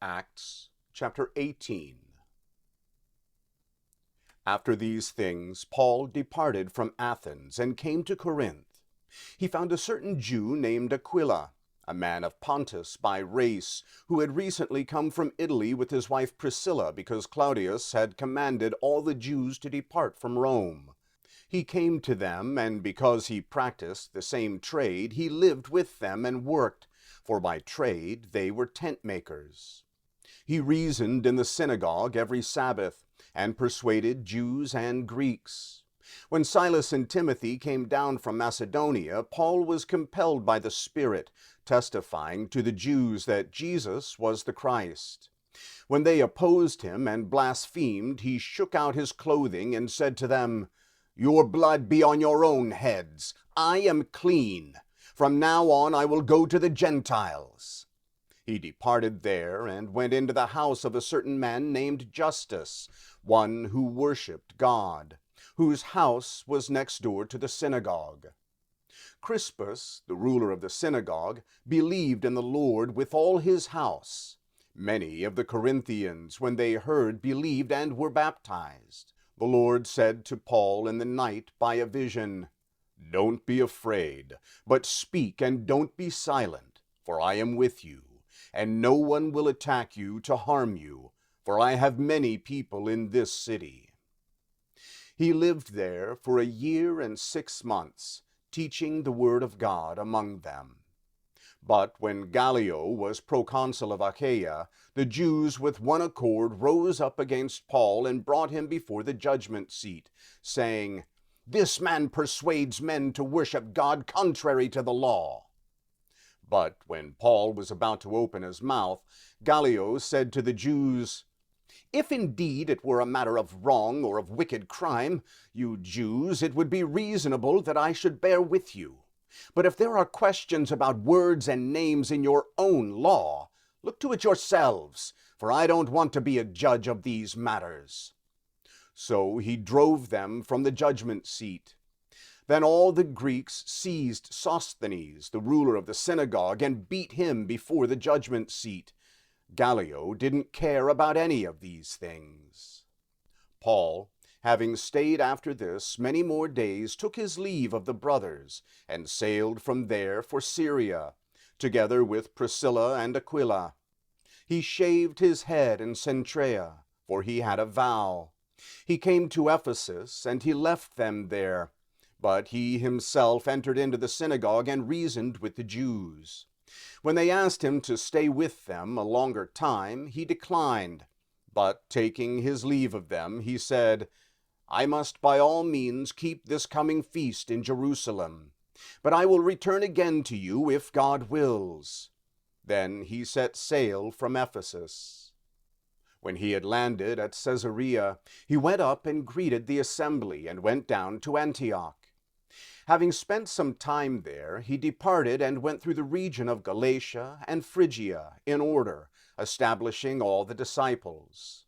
Acts chapter 18. After these things, Paul departed from Athens and came to Corinth. He found a certain Jew named Aquila, a man of Pontus by race, who had recently come from Italy with his wife Priscilla, because Claudius had commanded all the Jews to depart from Rome. He came to them, and because he practiced the same trade, he lived with them and worked, for by trade they were tent makers. He reasoned in the synagogue every Sabbath, and persuaded Jews and Greeks. When Silas and Timothy came down from Macedonia, Paul was compelled by the Spirit, testifying to the Jews that Jesus was the Christ. When they opposed him and blasphemed, he shook out his clothing and said to them, "Your blood be on your own heads. I am clean. From now on I will go to the Gentiles." He departed there and went into the house of a certain man named Justus, one who worshipped God, whose house was next door to the synagogue. Crispus, the ruler of the synagogue, believed in the Lord with all his house. Many of the Corinthians, when they heard, believed and were baptized. The Lord said to Paul in the night by a vision, "Don't be afraid, but speak and don't be silent, for I am with you, and no one will attack you to harm you, for I have many people in this city." He lived there for 1 year and 6 months, teaching the word of God among them. But when Gallio was proconsul of Achaia, the Jews with one accord rose up against Paul and brought him before the judgment seat, saying, "This man persuades men to worship God contrary to the law." But when Paul was about to open his mouth, Gallio said to the Jews, "If indeed it were a matter of wrong or of wicked crime, you Jews, it would be reasonable that I should bear with you. But if there are questions about words and names in your own law, look to it yourselves, for I don't want to be a judge of these matters." So he drove them from the judgment seat. Then all the Greeks seized Sosthenes, the ruler of the synagogue, and beat him before the judgment seat. Gallio didn't care about any of these things. Paul, having stayed after this many more days, took his leave of the brothers, and sailed from there for Syria, together with Priscilla and Aquila. He shaved his head in Cenchrea, for he had a vow. He came to Ephesus, and he left them there. But he himself entered into the synagogue and reasoned with the Jews. When they asked him to stay with them a longer time, he declined. But taking his leave of them, he said, "I must by all means keep this coming feast in Jerusalem, but I will return again to you if God wills." Then he set sail from Ephesus. When he had landed at Caesarea, he went up and greeted the assembly and went down to Antioch. Having spent some time there, he departed and went through the region of Galatia and Phrygia in order, establishing all the disciples.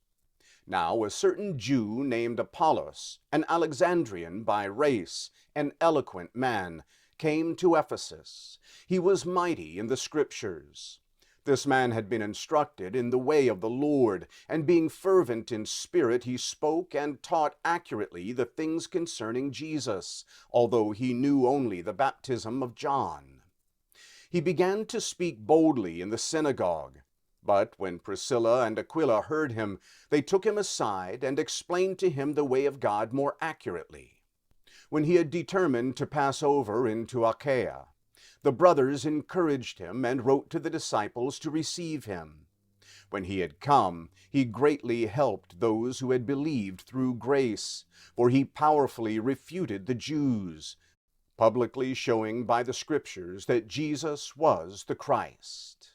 Now a certain Jew named Apollos, an Alexandrian by race, an eloquent man, came to Ephesus. He was mighty in the Scriptures. This man had been instructed in the way of the Lord, and being fervent in spirit, he spoke and taught accurately the things concerning Jesus, although he knew only the baptism of John. He began to speak boldly in the synagogue. But when Priscilla and Aquila heard him, they took him aside and explained to him the way of God more accurately. When he had determined to pass over into Achaia, the brothers encouraged him and wrote to the disciples to receive him. When he had come, he greatly helped those who had believed through grace, for he powerfully refuted the Jews, publicly showing by the Scriptures that Jesus was the Christ.